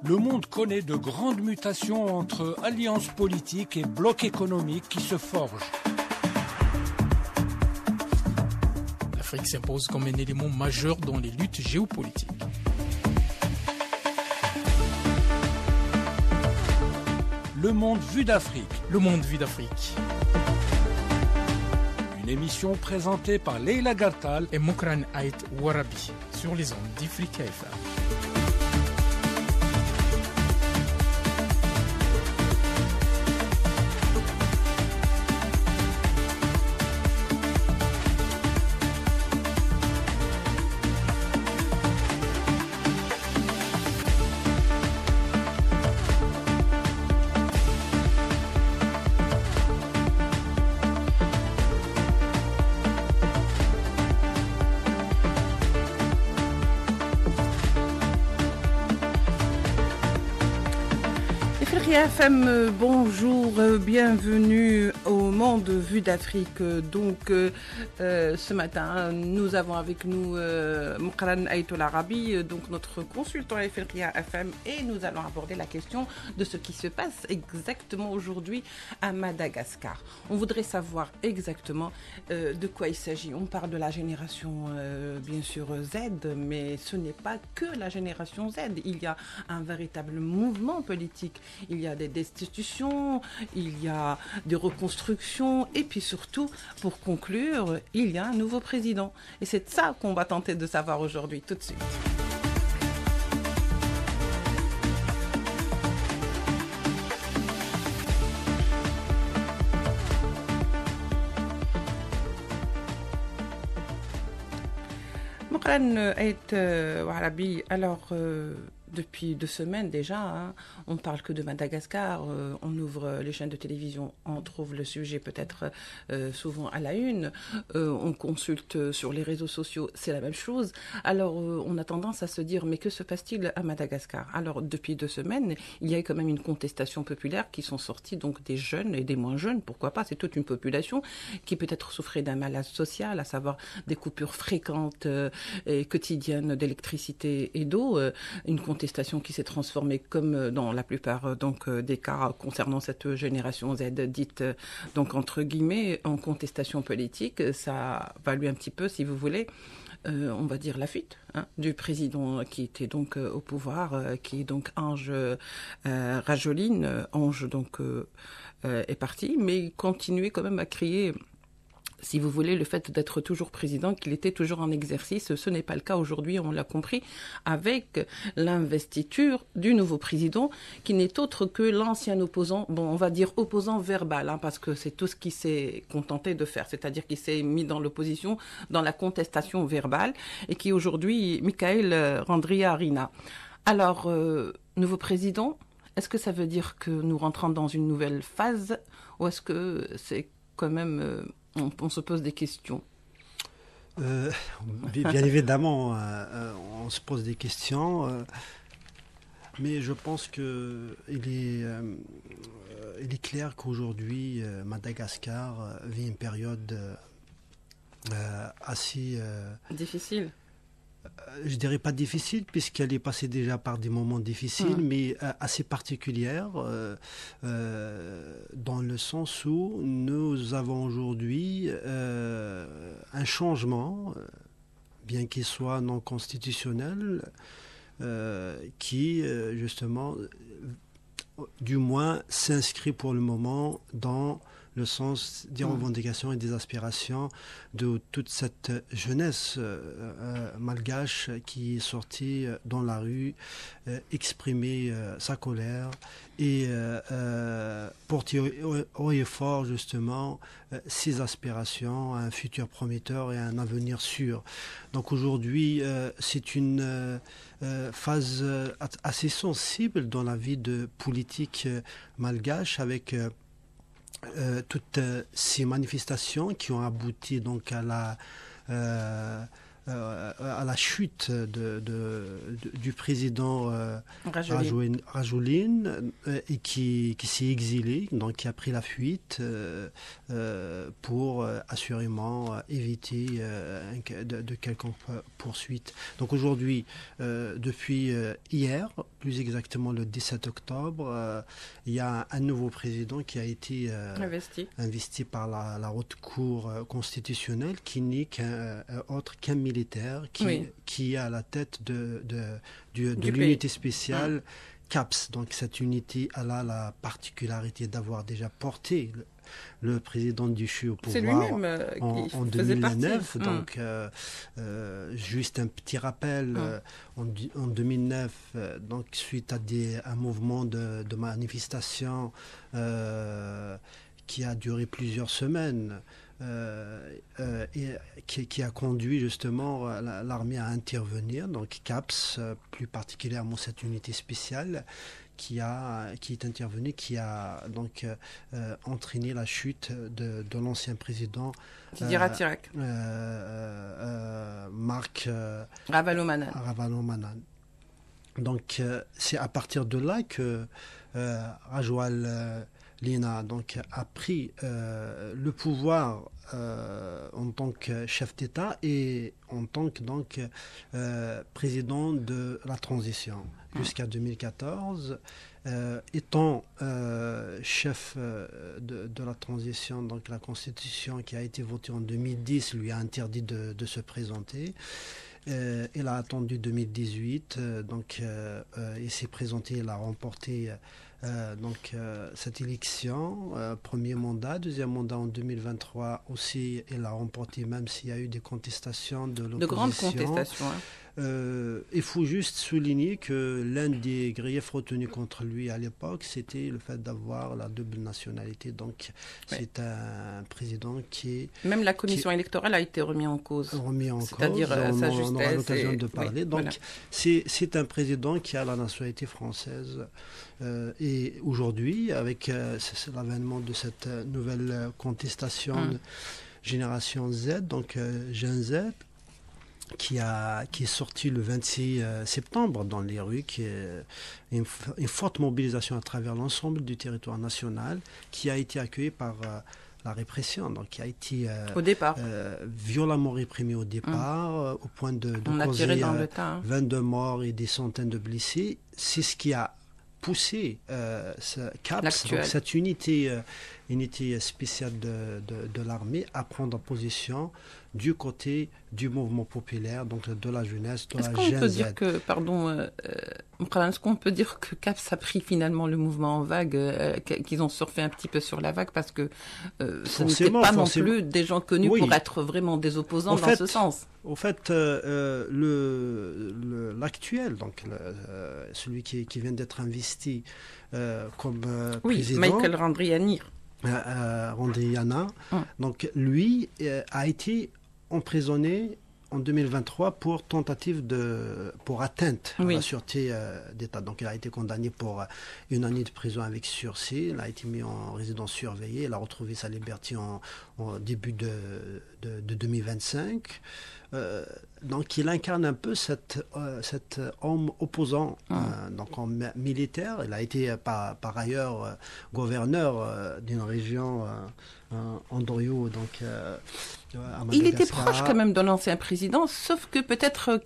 Le monde connaît de grandes mutations entre alliances politiques et blocs économiques qui se forgent. L'Afrique s'impose comme un élément majeur dans les luttes géopolitiques. Le monde vu d'Afrique. Le monde vu d'Afrique. Une émission présentée par Leila Gartal et Mokran Ait Warabi sur les ondes d'Ifrica FM. FM, bonjour, bienvenue au monde vu d'Afrique. Donc ce matin, nous avons avec nous Mokran Ait Warabi, donc notre consultant Ifrica FM, et nous allons aborder la question de ce qui se passe exactement aujourd'hui à Madagascar. On voudrait savoir exactement de quoi il s'agit. On parle de la génération bien sûr Z, mais ce n'est pas que la génération Z. Il y a un véritable mouvement politique. Il y a des destitutions, il y a des reconstructions et puis surtout, pour conclure, il y a un nouveau président. Et c'est ça qu'on va tenter de savoir aujourd'hui, tout de suite. Mokran Ait Warabi, alors depuis 2 semaines déjà, on ne parle que de Madagascar, on ouvre les chaînes de télévision, on trouve le sujet peut-être souvent à la une, on consulte sur les réseaux sociaux, c'est la même chose. Alors on a tendance à se dire, mais que se passe-t-il à Madagascar? Alors depuis 2 semaines, il y a quand même une contestation populaire qui sont sorties, donc des jeunes et des moins jeunes, pourquoi pas, c'est toute une population qui peut-être souffrait d'un malaise social, à savoir des coupures fréquentes et quotidiennes d'électricité et d'eau, une contestation qui s'est transformée comme dans la plupart des cas concernant cette génération Z dite donc entre guillemets en contestation politique. Ça va lui un petit peu, si vous voulez, on va dire la fuite du président qui était donc au pouvoir, qui est donc Ange Rajoelina. Ange donc est parti, mais il continuait quand même à crier, si vous voulez, le fait d'être toujours président, qu'il était toujours en exercice. Ce n'est pas le cas aujourd'hui, on l'a compris, avec l'investiture du nouveau président, qui n'est autre que l'ancien opposant, bon, on va dire opposant verbal, parce que c'est tout ce qu'il s'est contenté de faire, c'est-à-dire qu'il s'est mis dans l'opposition, dans la contestation verbale, et qui est aujourd'hui Michael Randrianirina. Alors, nouveau président, est-ce que ça veut dire que nous rentrons dans une nouvelle phase, ou est-ce que c'est quand même... on se pose des questions. Bien évidemment, on se pose des questions, mais je pense qu'il est clair qu'aujourd'hui, Madagascar vit une période assez... difficile. Je dirais pas difficile, puisqu'elle est passée déjà par des moments difficiles, mais assez particulières, dans le sens où nous avons aujourd'hui un changement, bien qu'il soit non constitutionnel, qui justement, du moins, s'inscrit pour le moment dans le sens des revendications et des aspirations de toute cette jeunesse malgache qui est sortie dans la rue, exprimer sa colère et porter haut et fort justement ses aspirations à un futur prometteur et à un avenir sûr. Donc aujourd'hui, c'est une phase assez sensible dans la vie politique malgache, avec toutes ces manifestations qui ont abouti donc à la chute du président Rajoelina, et qui s'est exilé, donc qui a pris la fuite pour assurément éviter de quelconque poursuite. Donc aujourd'hui, depuis hier, plus exactement le 17 octobre, il y a un nouveau président qui a été investi par la Haute Cour constitutionnelle, qui n'est qu'un militaire qui est à la tête de l'unité spéciale CAPS. Donc cette unité a la particularité d'avoir déjà porté le président Duchu au pouvoir en 2009. Donc, juste un petit rappel, en 2009, donc, suite à un mouvement de manifestation qui a duré plusieurs semaines, et qui a conduit justement l'armée à intervenir, donc CAPS, plus particulièrement cette unité spéciale, qui est intervenu, qui a donc entraîné la chute de l'ancien président Marc Ravalomanane. Donc c'est à partir de là que Rajwal Lina donc a pris le pouvoir en tant que chef d'État et en tant que président de la transition jusqu'à 2014. Étant chef de la transition, donc la constitution qui a été votée en 2010 lui a interdit de se présenter. Il a attendu 2018, donc il s'est présenté, il a remporté cette élection, premier mandat, deuxième mandat en 2023 aussi, il a remporté, même s'il y a eu des contestations de l'opposition. De grandes contestations. Il faut juste souligner que l'un des griefs retenus contre lui à l'époque, c'était le fait d'avoir la double nationalité. Donc, c'est un président qui... Même la commission électorale a été remise en cause. C'est-à-dire sa justesse. On aura l'occasion de parler. Oui, donc, voilà. c'est un président qui a la nationalité française. Et aujourd'hui, avec l'avènement de cette nouvelle contestation Génération Z, donc Gen Z, qui est sorti le 26 septembre dans les rues, qui est une forte mobilisation à travers l'ensemble du territoire national, qui a été accueillie par la répression, donc qui a été au départ violemment réprimée au départ, au point de causer 22 morts et des centaines de blessés. C'est ce qui a poussé CAPS, donc cette unité spéciale de l'armée, à prendre position du côté du mouvement populaire, donc de la jeunesse, de la Gen Z. Est-ce qu'on peut dire que CAPS a pris finalement le mouvement en vague, qu'ils ont surfé un petit peu sur la vague, parce que ce n'était pas non plus des gens connus pour être vraiment des opposants dans ce sens. Au fait, l'actuel, donc celui qui vient d'être investi comme président... Michael Randrianirina, donc lui a été emprisonné en 2023 pour tentative pour atteinte à la sûreté d'État. Donc il a été condamné pour 1 année de prison avec sursis. Il a été mis en résidence surveillée. Il a retrouvé sa liberté en début de 2025. Donc il incarne un peu cet homme opposant, donc en militaire. Il a été par ailleurs gouverneur d'une région Andorio, donc à Madagascar. Il était proche quand même de l'ancien président, sauf que peut-être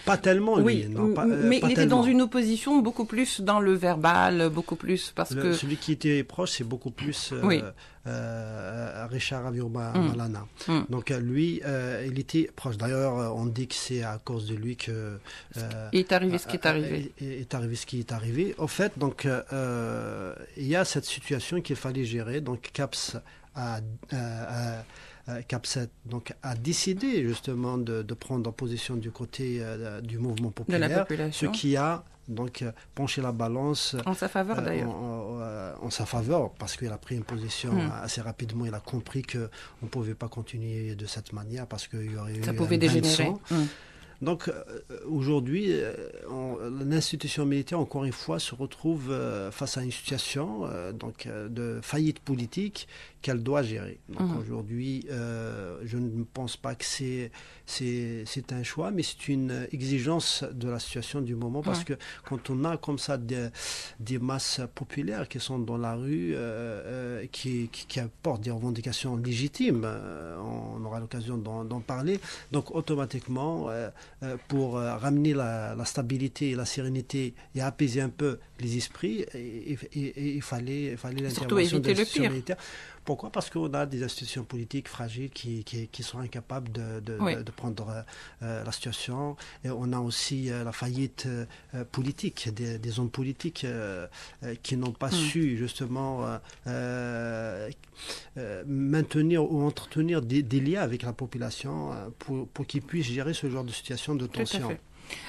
Pas tellement, lui. Oui, non, mais pas il était tellement. dans une opposition beaucoup plus dans le verbal, beaucoup plus Celui qui était proche, c'est beaucoup plus Richard Ravalomanane. Donc lui, il était proche. D'ailleurs, on dit que c'est à cause de lui que il est arrivé ce qui est arrivé. Est arrivé ce qui est arrivé. Au fait, donc il y a cette situation qu'il fallait gérer. Donc CAPS donc, a décidé justement de prendre position du côté du mouvement populaire, de la population, ce qui a donc penché la balance en sa faveur d'ailleurs. En sa faveur, parce qu'il a pris une position assez rapidement. Il a compris qu'on ne pouvait pas continuer de cette manière parce qu'il y aurait ça eu pouvait dégénérer. Donc aujourd'hui, l'institution militaire, encore une fois, se retrouve face à une situation de faillite politique qu'elle doit gérer. Donc aujourd'hui, je ne pense pas que c'est un choix, mais c'est une exigence de la situation du moment, parce que quand on a comme ça des masses populaires qui sont dans la rue, qui apportent des revendications légitimes, on aura l'occasion d'en parler, donc automatiquement, pour ramener la stabilité la sérénité et apaiser un peu les esprits, et il fallait surtout l'intervention éviter de le pire. militaires. Pourquoi? Parce qu'on a des institutions politiques fragiles qui sont incapables de prendre la situation. Et on a aussi la faillite politique, des hommes politiques qui n'ont pas su justement maintenir ou entretenir des liens avec la population pour qu'ils puissent gérer ce genre de situation de tension. Tout à fait.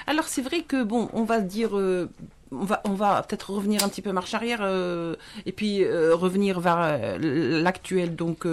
Alors c'est vrai que bon, on va se dire, on va peut-être revenir un petit peu marche arrière et puis revenir vers l'actuelle donc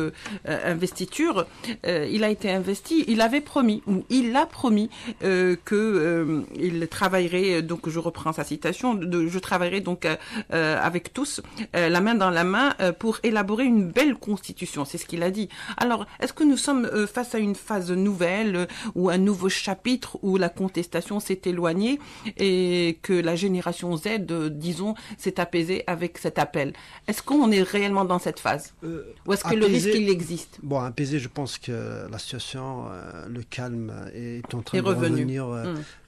investiture. Il a été investi, il avait promis ou il a promis que il travaillerait, donc je reprends sa citation, je travaillerai donc avec tous la main dans la main pour élaborer une belle constitution, c'est ce qu'il a dit. Alors est-ce que nous sommes face à une phase nouvelle ou un nouveau chapitre où la contestation s'est éloignée et que la génération Z, disons, s'est apaisée avec cet appel? Est-ce qu'on est réellement dans cette phase ou est-ce que le risque, il existe? Bon, apaisé, je pense que la situation, le calme est en train de revenu. revenir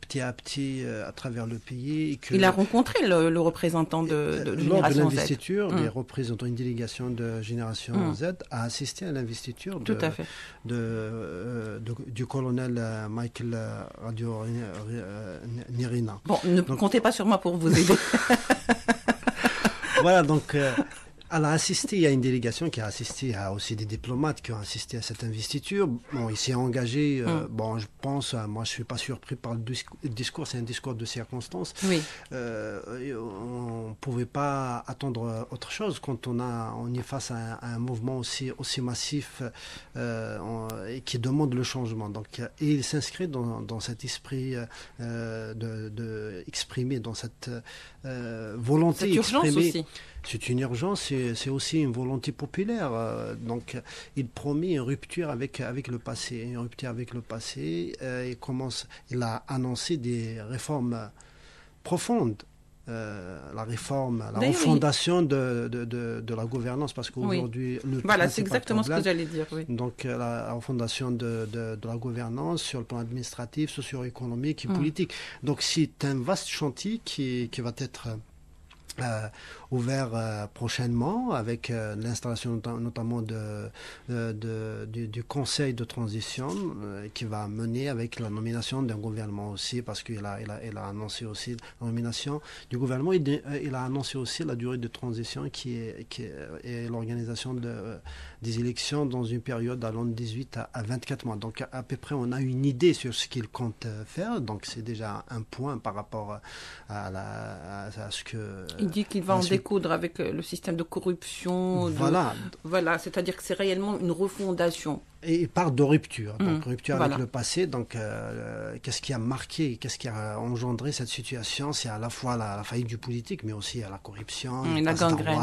petit à petit à travers le pays. Et que il a rencontré le représentant de lors de Génération Z. l'investiture, les représentants, une délégation de Génération Z a assisté à l'investiture du colonel Michael Radio Nirina. Bon, ne comptez pas sur moi pour vous aider. Voilà, donc elle a assisté, il y a une délégation qui a assisté, il y a aussi des diplomates qui ont assisté à cette investiture. Bon, il s'est engagé, bon, je pense, moi je ne suis pas surpris par le discours, c'est un discours de circonstance. Oui. On ne pouvait pas attendre autre chose quand on est face à un mouvement aussi massif et qui demande le changement. Donc, et il s'inscrit dans cet esprit exprimé, dans cette volonté exprimée. Aussi. C'est une urgence, c'est aussi une volonté populaire. Donc, il promet une rupture avec le passé. Une rupture avec le passé. Il a annoncé des réformes profondes. La réforme, la refondation de la gouvernance, parce qu'aujourd'hui... Voilà, c'est exactement ce que j'allais dire. Oui. Donc, la refondation de la gouvernance sur le plan administratif, socio-économique et politique. Donc, c'est un vaste chantier qui va être... ouvert prochainement avec l'installation notamment du conseil de transition qui va mener avec la nomination d'un gouvernement aussi, parce qu'il a annoncé aussi la nomination du gouvernement. Il a annoncé aussi la durée de transition qui est l'organisation des élections dans une période allant de 18 à 24 mois. Donc à peu près on a une idée sur ce qu'il compte faire, donc c'est déjà un point par rapport à ce que... Il dit qu'il va en découdre avec le système de corruption. Voilà, c'est-à-dire que c'est réellement une refondation. Et il part de rupture, donc rupture avec le passé. Donc, qu'est-ce qui a marqué, qu'est-ce qui a engendré cette situation? C'est à la fois la faillite du politique, mais aussi la corruption, la gangrène,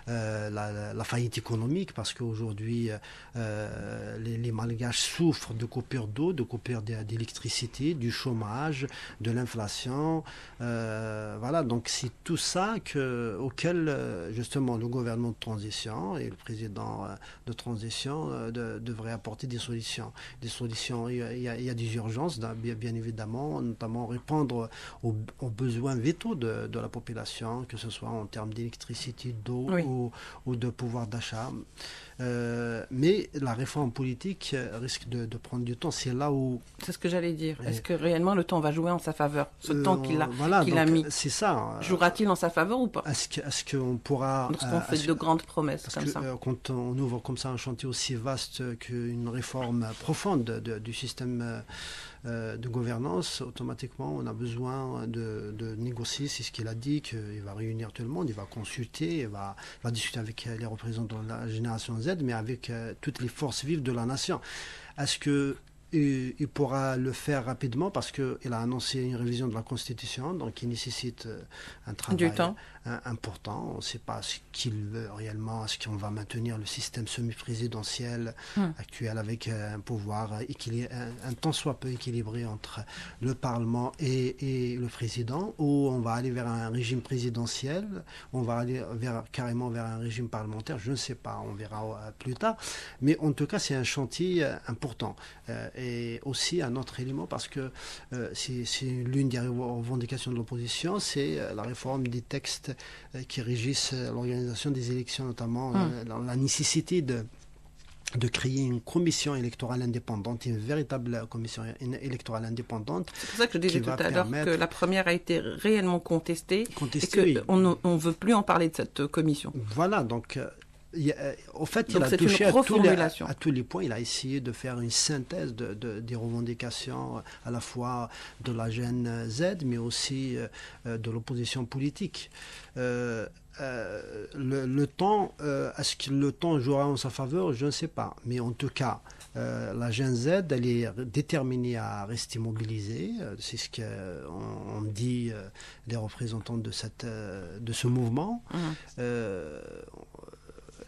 la faillite économique, parce qu'aujourd'hui, les Malgaches souffrent de coupures d'eau, de coupures d'électricité, du chômage, de l'inflation. Voilà, donc c'est tout ça auquel, justement, le gouvernement de transition et le président de transition devraient apporter des solutions. Il y a des urgences, bien évidemment, notamment répondre aux besoins vitaux de la population, que ce soit en termes d'électricité, d'eau ou de pouvoir d'achat. Mais la réforme politique risque de prendre du temps. C'est là où... C'est ce que j'allais dire. Est-ce que réellement le temps va jouer en sa faveur? Ce temps qu'il a mis, c'est ça. Jouera-t-il en sa faveur ou pas? Est-ce qu'on pourra... Lorsqu'on fait de grandes promesses comme ça. Quand on ouvre comme ça un chantier aussi vaste qu'une réforme profonde du système de gouvernance, automatiquement on a besoin de négocier. C'est ce qu'il a dit, qu'il va réunir tout le monde, il va consulter, il va discuter avec les représentants de la génération Z, mais avec toutes les forces vives de la nation. Est-ce que il pourra le faire rapidement, parce qu'il a annoncé une révision de la Constitution, donc il nécessite un travail important. On ne sait pas ce qu'il veut réellement. Est-ce qu'on va maintenir le système semi-présidentiel actuel avec un pouvoir un tant soit peu équilibré entre le Parlement et le président, ou on va aller vers un régime présidentiel, on va aller carrément vers un régime parlementaire? Je ne sais pas, on verra plus tard. Mais en tout cas, c'est un chantier important. et aussi un autre élément, parce que c'est l'une des revendications de l'opposition, c'est la réforme des textes qui régissent l'organisation des élections, notamment la nécessité de créer une commission électorale indépendante, une véritable commission électorale indépendante. C'est pour ça que je disais tout à l'heure que la première a été réellement contestée et qu'on ne veut plus en parler de cette commission. Voilà, donc au fait, donc il a touché à tous les points. Il a essayé de faire une synthèse des revendications à la fois de la Gen Z, mais aussi de l'opposition politique. Le temps, est-ce que le temps jouera en sa faveur? Je ne sais pas. Mais en tout cas, la Gen Z, elle est déterminée à rester mobilisée. C'est ce qu'on dit les représentants de ce mouvement.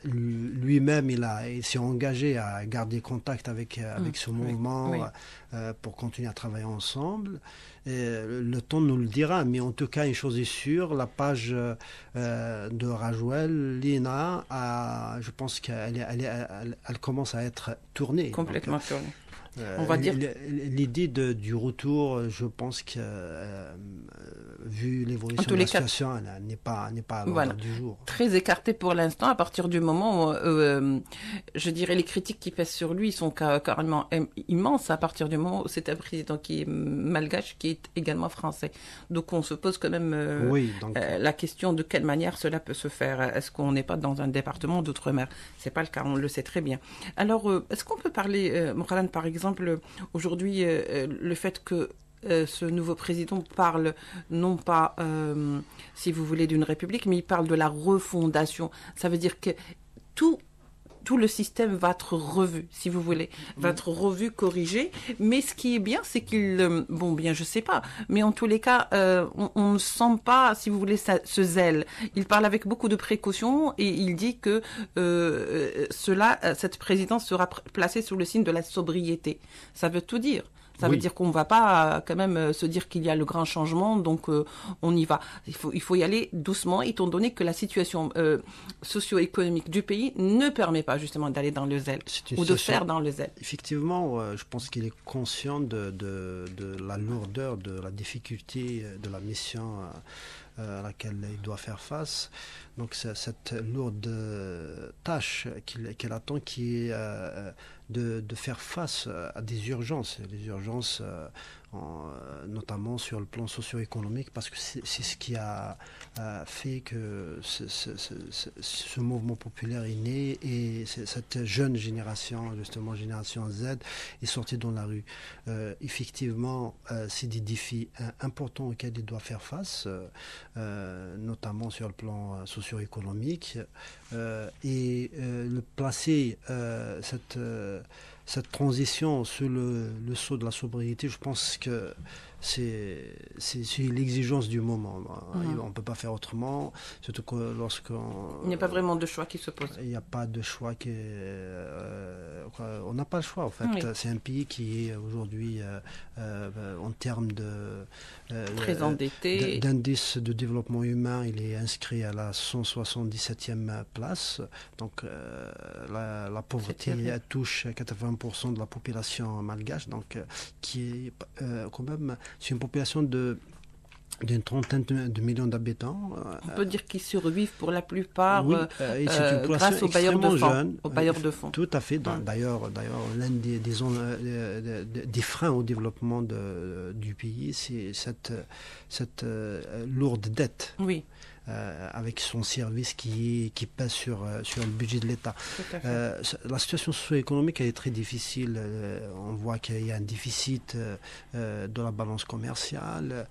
Lui-même, il s'est engagé à garder contact avec ce mouvement pour continuer à travailler ensemble. Le temps nous le dira, mais en tout cas, une chose est sûre, la page de Rajouel, Lina, je pense qu'elle commence à être tournée. Complètement tournée. On va dire l'idée du retour, je pense que vu l'évolution de la situation, elle n'est pas à l'ordre du jour. Très écarté pour l'instant, à partir du moment où, je dirais, les critiques qui pèsent sur lui sont carrément immenses, à partir du moment où c'est un président qui est malgache, qui est également français. Donc on se pose quand même la question de quelle manière cela peut se faire. Est-ce qu'on n'est pas dans un département d'outre-mer? C'est pas le cas, on le sait très bien. Alors, est-ce qu'on peut parler, Mourane, par exemple, aujourd'hui, le fait que ce nouveau président parle non pas, si vous voulez, d'une république, mais il parle de la refondation. Ça veut dire que tout le système va être revu, si vous voulez, va être revu, corrigé. Mais ce qui est bien, c'est qu'il, je sais pas, mais en tous les cas, on ne sent pas, si vous voulez, ce zèle. Il parle avec beaucoup de précautions et il dit que cette présidence sera placée sous le signe de la sobriété. Ça veut tout dire. Ça veut dire qu'on ne va pas quand même se dire qu'il y a le grand changement, donc on y va. Il faut y aller doucement, étant donné que la situation socio-économique du pays ne permet pas justement d'aller dans le zèle ou de faire dans le zèle. Effectivement, je pense qu'il est conscient de la lourdeur, de la difficulté de la mission à laquelle il doit faire face. Donc c'est cette lourde tâche qu'il attend, qui est de faire face à des urgences. Les urgences, notamment sur le plan socio-économique, parce que c'est ce qui a fait que ce mouvement populaire est né, et cette jeune génération, justement génération Z, est sortie dans la rue. Effectivement, c'est des défis importants auxquels il doit faire face, notamment sur le plan socio-économique, et placer cette transition sous le sceau de la sobriété, je pense que c'est l'exigence du moment. On ne peut pas faire autrement, surtout que il n'y a pas vraiment de choix qui se pose. Il n'y a pas de choix on n'a pas le choix, en fait. Oui. C'est un pays qui est aujourd'hui, en termes très endetté. D'indice de développement humain, il est inscrit à la 177e place. Donc la pauvreté touche 80% de la population malgache, donc qui est quand même, c'est une population d'une trentaine de millions d'habitants. On peut dire qu'ils survivent pour la plupart grâce aux bailleurs de fonds. Aux bailleurs de fonds. Tout à fait. D'ailleurs, l'un des freins au développement du pays, c'est cette lourde dette. Oui. Avec son service qui pèse sur le budget de l'État. La situation socio-économique est très difficile. On voit qu'il y a un déficit de la balance commerciale,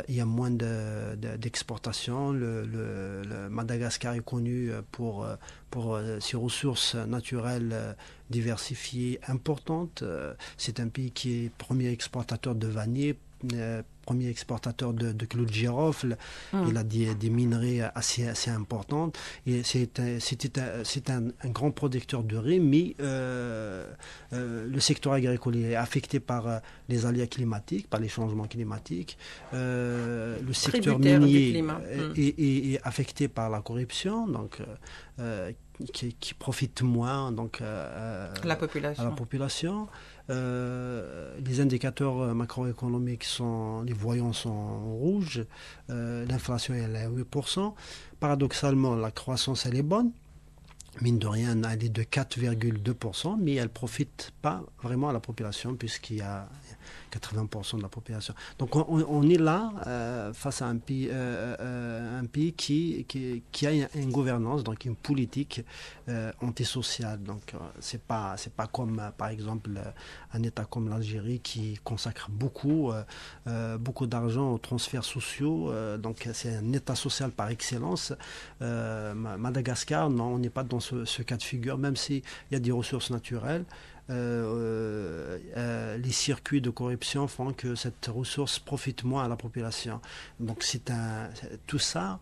il y a moins d'exportation. Le Madagascar est connu pour ses ressources naturelles diversifiées importantes. C'est un pays qui est premier exportateur de vanille, premier exportateur de clous de girofle. Il a des minerais assez importantes. Et c'était un grand producteur de riz, mais le secteur agricole est affecté par les aléas climatiques, par les changements climatiques. Le secteur minier est affecté par la corruption, donc qui profite moins donc, à la population. Les indicateurs macroéconomiques les voyants sont rouges, l'inflation elle est à 8%. Paradoxalement, la croissance elle est bonne. Mine de rien, elle est de 4,2%, mais elle ne profite pas vraiment à la population puisqu'il y a 80% de la population. Donc on est là face à un pays qui a une gouvernance, donc une politique antisociale. Donc c'est pas comme par exemple un État comme l'Algérie qui consacre beaucoup d'argent aux transferts sociaux. Donc c'est un État social par excellence. Madagascar, non, on n'est pas dans ce cas de figure, même s'il y a des ressources naturelles. Les circuits de corruption font que cette ressource profite moins à la population. Donc c'est à tout ça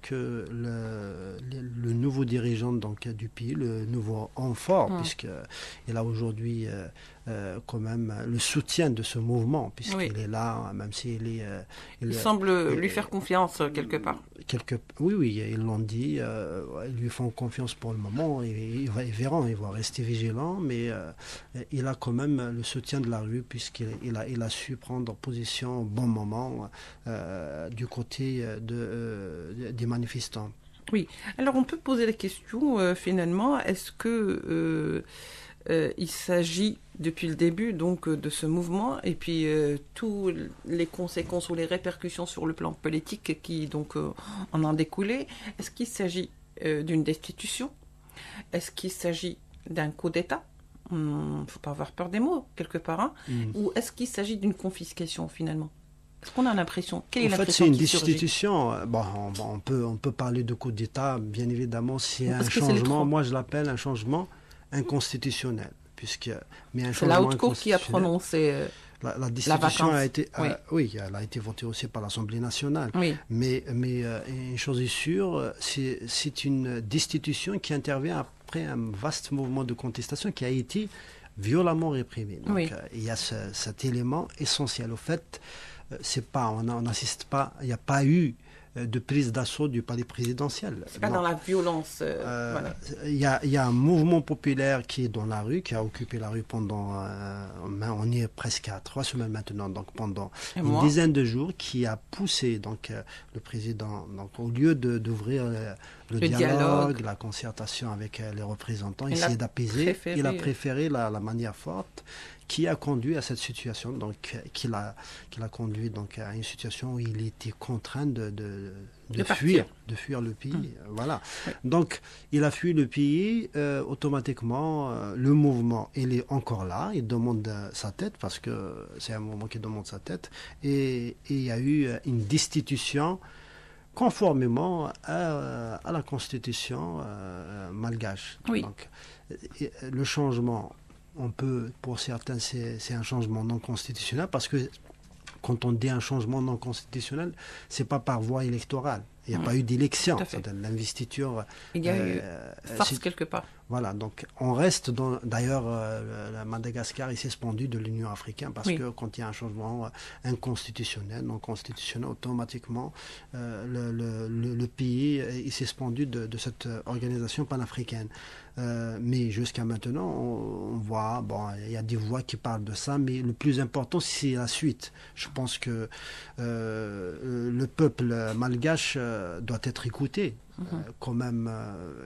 que le nouveau dirigeant donc, du pays, le nouveau homme fort, puisqu'il a aujourd'hui quand même le soutien de ce mouvement, puisqu'il est là, même s'il est... il semble lui faire confiance quelque part. Oui, ils l'ont dit, ils lui font confiance pour le moment, ils verront, ils vont rester vigilants, mais il a quand même le soutien de la rue, puisqu'il a su prendre position au bon moment du côté des manifestants. Oui, alors on peut poser la question, finalement, est-ce que... il s'agit depuis le début donc de ce mouvement et puis toutes les conséquences ou les répercussions sur le plan politique qui donc en ont découlé. Est-ce qu'il s'agit d'une destitution? Est-ce qu'il s'agit d'un coup d'État? Il ne faut pas avoir peur des mots quelque part. Ou est-ce qu'il s'agit d'une confiscation finalement? Est-ce qu'on a l'impression? En fait, c'est une destitution. Bon, on peut parler de coup d'État, bien évidemment. C'est un changement. Moi, je l'appelle un changement inconstitutionnel, c'est la Haute Cour qui a prononcé la destitution a été elle a été votée aussi par l'Assemblée nationale. Mais une chose est sûre, c'est une destitution qui intervient après un vaste mouvement de contestation qui a été violemment réprimé. Donc il y a cet élément essentiel. Au fait, on n'assiste pas, il n'y a pas eu de prise d'assaut du palais présidentiel. C'est pas dans la violence. Il y a un mouvement populaire qui est dans la rue, qui a occupé la rue pendant, on est presque à 3 semaines maintenant, donc pendant une dizaine de jours, qui a poussé donc le président, donc au lieu d'ouvrir le dialogue, la concertation avec les représentants, essayer d'apaiser, il a préféré la manière forte, qui a conduit à cette situation, donc qui l'a conduit donc à une situation où il était contraint de fuir le pays. Voilà. Donc il a fui le pays, automatiquement le mouvement il est encore là, il demande sa tête parce que c'est un mouvement qui demande sa tête et il y a eu une destitution conformément à la constitution malgache. Donc le changement, pour certains, c'est un changement non constitutionnel parce que quand on dit un changement non constitutionnel, c'est pas par voie électorale. Il n'y a pas eu d'élection. L'investiture. Il y a eu farce quelque part. Voilà, donc on reste dans. D'ailleurs, Madagascar est suspendu de l'Union africaine parce que quand il y a un changement inconstitutionnel, non constitutionnel, automatiquement, le pays est suspendu de cette organisation panafricaine. Mais jusqu'à maintenant, on voit, il y a des voix qui parlent de ça, mais le plus important, c'est la suite. Je pense que le peuple malgache doit être écouté. Quand même,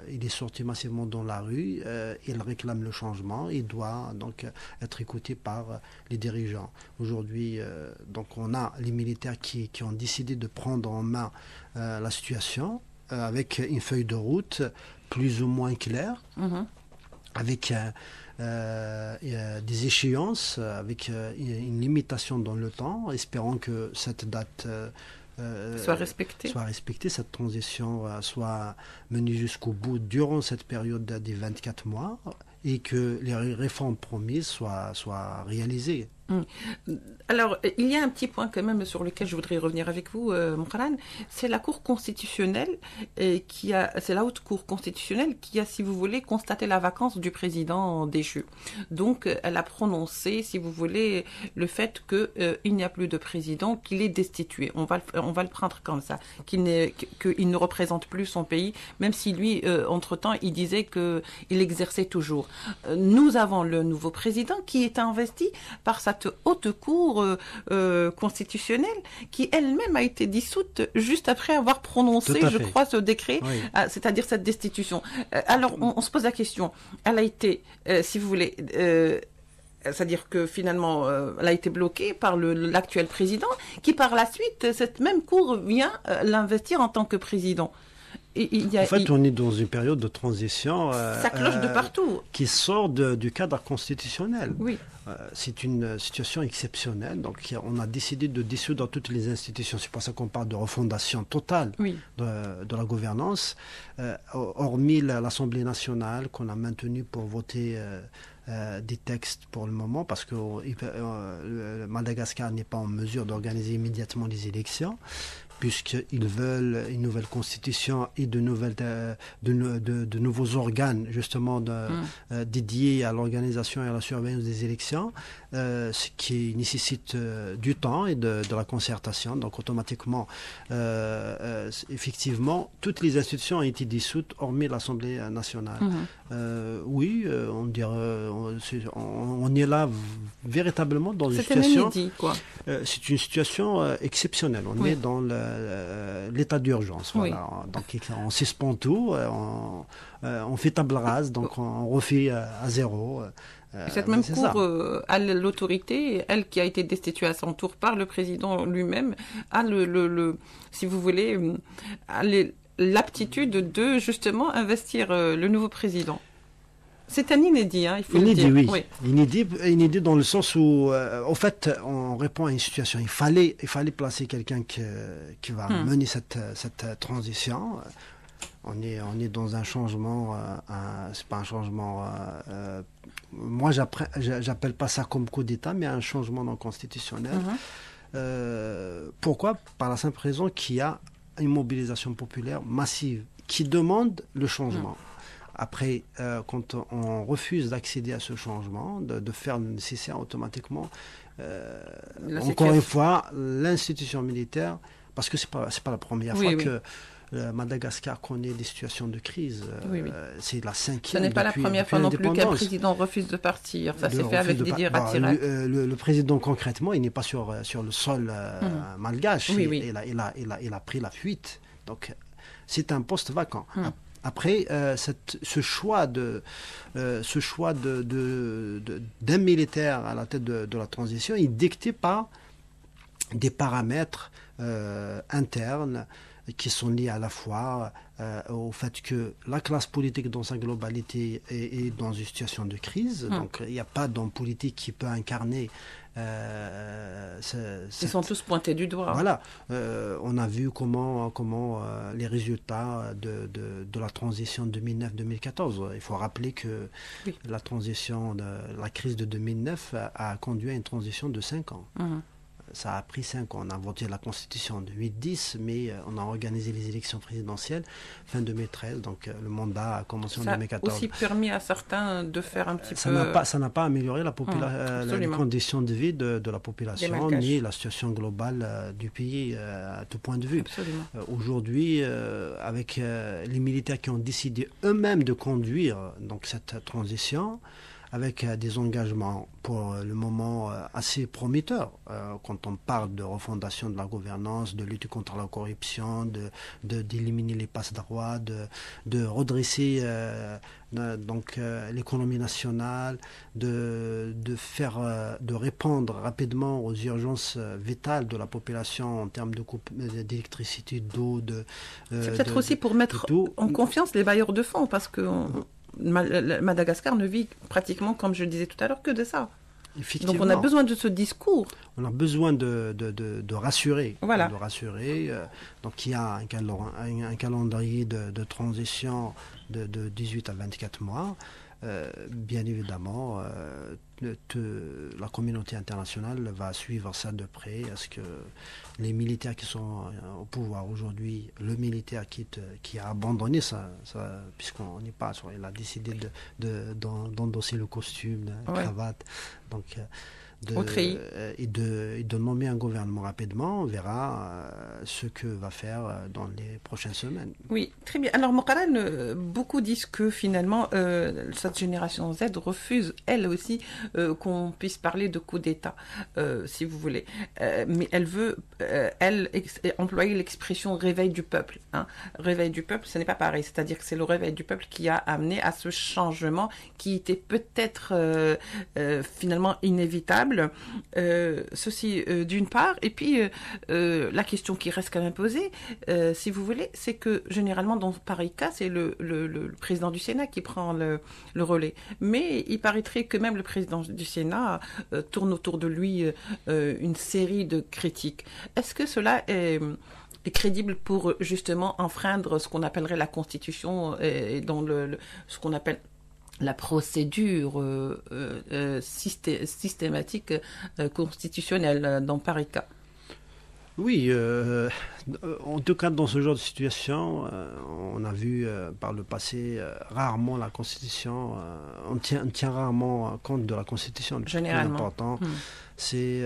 il est sorti massivement dans la rue, il réclame le changement, il doit donc être écouté par les dirigeants. Aujourd'hui, donc on a les militaires qui ont décidé de prendre en main la situation avec une feuille de route plus ou moins claire, avec des échéances, avec une limitation dans le temps, espérant que cette date soit respectée, cette transition soit menée jusqu'au bout durant cette période des 24 mois et que les réformes promises soient réalisées. Alors, il y a un petit point quand même sur lequel je voudrais revenir avec vous, Moukharan. C'est la Cour constitutionnelle c'est la haute Cour constitutionnelle qui a, si vous voulez, constaté la vacance du président déchu. Donc, elle a prononcé, si vous voulez, le fait qu'il n'y a plus de président, qu'il est destitué. On va le prendre comme ça, qu'il ne représente plus son pays, même si lui, entre-temps, il disait qu'il exerçait toujours. Nous avons le nouveau président qui est investi par cette haute Cour constitutionnelle qui elle-même a été dissoute juste après avoir prononcé, je crois, ce décret, oui. C'est-à-dire cette destitution. Alors, on se pose la question. Elle a été, si vous voulez... c'est-à-dire que finalement, elle a été bloquée par l'actuel président, qui par la suite, cette même Cour vient l'investir en tant que président. On est dans une période de transition ça cloche de partout. Qui sort du cadre constitutionnel. Oui. C'est une situation exceptionnelle. Donc, on a décidé de dissoudre toutes les institutions. C'est pour ça qu'on parle de refondation totale de la gouvernance, hormis l'Assemblée nationale qu'on a maintenue pour voter des textes pour le moment, parce que Madagascar n'est pas en mesure d'organiser immédiatement les élections, puisqu'ils veulent une nouvelle constitution et de nouveaux organes justement dédiés à l'organisation et à la surveillance des élections, ce qui nécessite du temps et de la concertation. Donc automatiquement, effectivement, toutes les institutions ont été dissoutes, hormis l'Assemblée nationale. Oui, on dirait, on est là véritablement dans une situation... inédit, quoi. C'est une situation exceptionnelle. On est dans l'état d'urgence. Voilà. Donc on suspend tout, on fait table rase, donc on refait à zéro. Cette même Cour a l'autorité, elle qui a été destituée à son tour par le président lui-même, a si vous voulez, l'aptitude de justement investir le nouveau président. C'est un inédit, il faut le dire. Oui. Inédit dans le sens où, en fait, on répond à une situation. Il fallait placer quelqu'un qui va mener cette transition. On est dans un changement, c'est pas un changement, moi j'appelle pas ça comme coup d'État, mais un changement non constitutionnel. Pourquoi? Par la simple raison qu'il y a une mobilisation populaire massive qui demande le changement. Après, quand on refuse d'accéder à ce changement, de faire le nécessaire automatiquement, encore une fois, l'institution militaire, parce que c'est pas la première fois que Madagascar connaît des situations de crise. C'est la 5e. Ce n'est pas la première fois non plus qu'un président refuse de partir. Ça s'est fait avec Didier Rattirac. Le président, concrètement, il n'est pas sur le sol malgache. Il a pris la fuite. Donc, c'est un poste vacant. Après, ce choix d'un militaire à la tête de la transition est dicté par des paramètres internes qui sont liés à la fois au fait que la classe politique dans sa globalité est dans une situation de crise. Donc il n'y a pas d'homme politique qui peut incarner ils sont tous pointés du doigt. Voilà. On a vu comment les résultats de la transition 2009-2014. Il faut rappeler que la crise de 2009 a conduit à une transition de 5 ans. Ça a pris 5 ans. On a voté la Constitution de 8-10, mais on a organisé les élections présidentielles fin 2013. Donc le mandat a commencé en 2014. Ça a aussi permis à certains de faire un petit peu... Ça n'a pas amélioré les conditions de vie de la population, ni la situation globale du pays à tout point de vue. Aujourd'hui, avec les militaires qui ont décidé eux-mêmes de conduire donc, cette transition, avec des engagements pour le moment assez prometteurs. Quand on parle de refondation de la gouvernance, de lutte contre la corruption, d'éliminer les passe-droits, de redresser l'économie nationale, de répondre rapidement aux urgences vitales de la population en termes de coupe d'électricité, d'eau, c'est peut-être aussi pour mettre en confiance les bailleurs de fonds, parce que Madagascar ne vit pratiquement, comme je le disais tout à l'heure, que de ça. Donc on a besoin de ce discours. On a besoin de rassurer. Voilà. De rassurer. Donc il y a un calendrier de transition de 18 à 24 mois. bien évidemment, la communauté internationale va suivre ça de près. Est-ce que les militaires qui sont au pouvoir aujourd'hui, le militaire qui a abandonné ça puisqu'on n'est pas, il a décidé d'endosser le costume, la cravate, donc et de nommer un gouvernement rapidement, on verra ce que va faire dans les prochaines semaines. Oui, très bien. Alors, Mokaran, beaucoup disent que finalement, cette génération Z refuse, elle aussi, qu'on puisse parler de coup d'État, si vous voulez. Mais elle veut, employer l'expression réveil du peuple. Hein. Réveil du peuple, ce n'est pas pareil. C'est-à-dire que c'est le réveil du peuple qui a amené à ce changement qui était peut-être finalement inévitable. Ceci d'une part, et puis la question qui reste quand même posée, si vous voulez, c'est que généralement dans pareil cas, c'est le président du Sénat qui prend le relais. Mais il paraîtrait que même le président du Sénat tourne autour de lui une série de critiques. Est-ce que cela est crédible pour justement enfreindre ce qu'on appellerait la Constitution et dans ce qu'on appelle la procédure systématique constitutionnelle dans pareil cas? Oui, en tout cas dans ce genre de situation, on a vu par le passé rarement la Constitution, on tient rarement compte de la Constitution. Généralement. Le plus important, c'est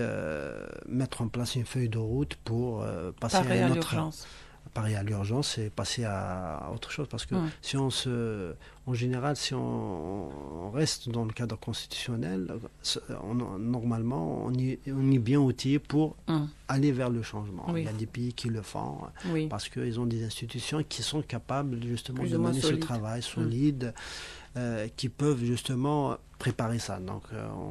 mettre en place une feuille de route pour passer à une autre... Pareil à l'urgence et passer à autre chose, parce que si en général, si on reste dans le cadre constitutionnel, normalement on est bien outillé pour aller vers le changement. Il y a des pays qui le font parce qu'ils ont des institutions qui sont capables justement de mener ce travail solide, qui peuvent justement préparer ça. Donc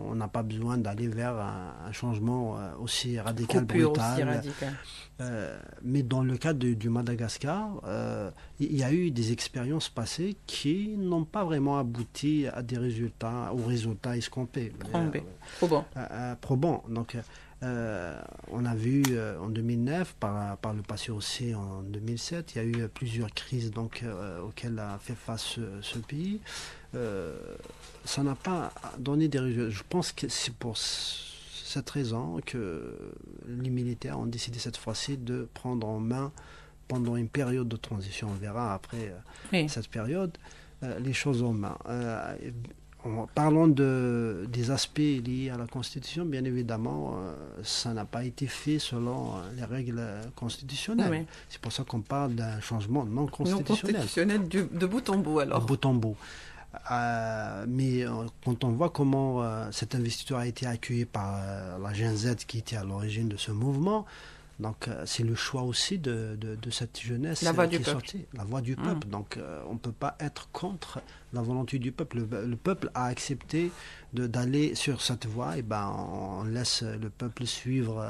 on n'a pas besoin d'aller vers un changement aussi radical, brutal. Mais dans le cas du Madagascar, il y a eu des expériences passées qui n'ont pas vraiment abouti à des résultats, aux résultats escomptés. Probants. Donc on a vu en 2009, par le passé aussi en 2007, il y a eu plusieurs crises auxquelles a fait face ce pays. Ça n'a pas donné des résultats. Je pense que c'est pour cette raison que les militaires ont décidé cette fois-ci de prendre en main, pendant une période de transition, on verra après cette période, les choses en main. En parlant des aspects liés à la Constitution, bien évidemment, ça n'a pas été fait selon les règles constitutionnelles. C'est pour ça qu'on parle d'un changement non constitutionnel. Non constitutionnel de bout en bout, alors. De bout en bout. Mais quand on voit comment cette investiture a été accueillie par la Gen Z qui était à l'origine de ce mouvement, donc c'est le choix aussi de cette jeunesse qui est sortie, la voix du peuple. Donc on ne peut pas être contre la volonté du peuple. Le peuple a accepté d'aller sur cette voie, et on laisse le peuple suivre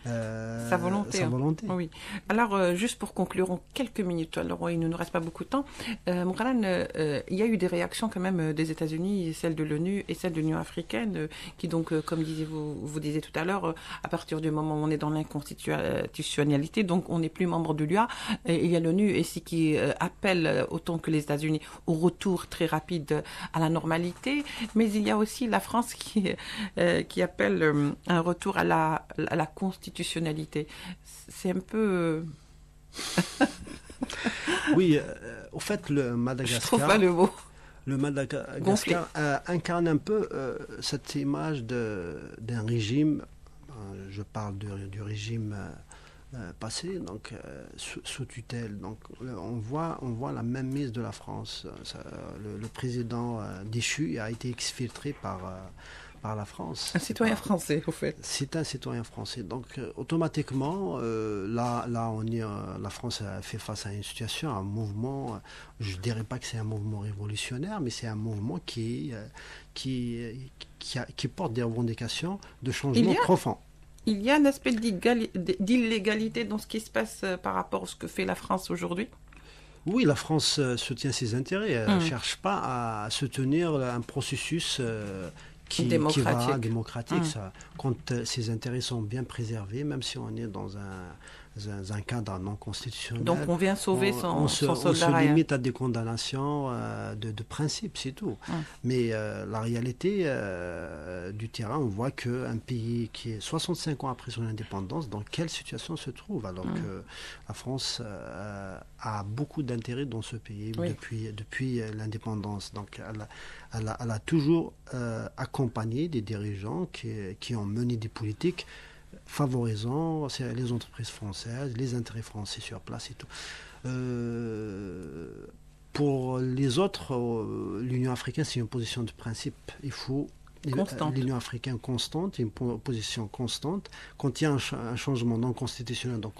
sa volonté. Oui. Alors, juste pour conclure en quelques minutes, alors il ne nous reste pas beaucoup de temps, Mokaran, il y a eu des réactions quand même des États-Unis, celle de l'ONU et celle de l'Union africaine, qui donc, comme vous disiez tout à l'heure, à partir du moment où on est dans l'inconstitutionnalité, donc on n'est plus membre de l'UA, et il y a l'ONU ici qui appelle, autant que les États-Unis, au retour très rapide à la normalité, mais il y a aussi la France qui appelle un retour à la constitutionnalité. C'est un peu... Oui, au fait, le Madagascar... Je trouve pas le mot. Le Madagascar incarne un peu cette image d'un régime, je parle du régime passé, donc sous tutelle. Donc on voit la même mise de la France. Le président déchu a été exfiltré par la France. Un citoyen français, au fait. C'est un citoyen français. Donc automatiquement, là la France a fait face à une situation, à un mouvement, je ne dirais pas que c'est un mouvement révolutionnaire, mais c'est un mouvement qui porte des revendications de changement profond. Il y a un aspect d'illégalité dans ce qui se passe par rapport à ce que fait la France aujourd'hui? Oui, la France soutient ses intérêts. Elle ne cherche pas à soutenir un processus démocratique. Quand ses intérêts sont bien préservés, même si on est dans un cadre non constitutionnel. Donc on vient sauver son soldat. On se limite à des condamnations de principe, c'est tout. Mais la réalité du terrain, on voit qu'un pays qui est 65 ans après son indépendance, dans quelle situation se trouve, alors que la France a beaucoup d'intérêt dans ce pays depuis l'indépendance. Donc elle a toujours accompagné des dirigeants qui ont mené des politiques favorisant les entreprises françaises, les intérêts français sur place et tout. Pour les autres, l'Union africaine, c'est une position de principe. Il faut l'Union africaine constante, une position constante. Quand il y a un changement non constitutionnel, donc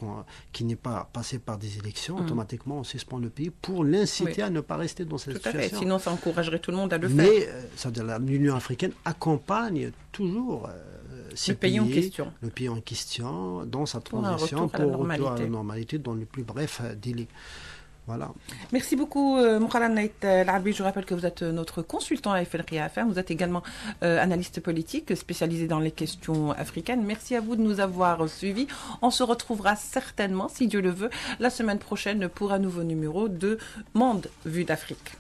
qui n'est pas passé par des élections, automatiquement on suspend le pays pour l'inciter à ne pas rester dans cette situation. Fait. Sinon, ça encouragerait tout le monde à le faire. Mais l'Union africaine accompagne toujours le pays en question dans sa transition pour retour à la normalité dans le plus bref délai. Voilà. Merci beaucoup, Moukhara Naït Larbi. Je rappelle que vous êtes notre consultant à FLRIA FM. Vous êtes également analyste politique spécialisé dans les questions africaines. Merci à vous de nous avoir suivis. On se retrouvera certainement, si Dieu le veut, la semaine prochaine pour un nouveau numéro de Monde Vue d'Afrique.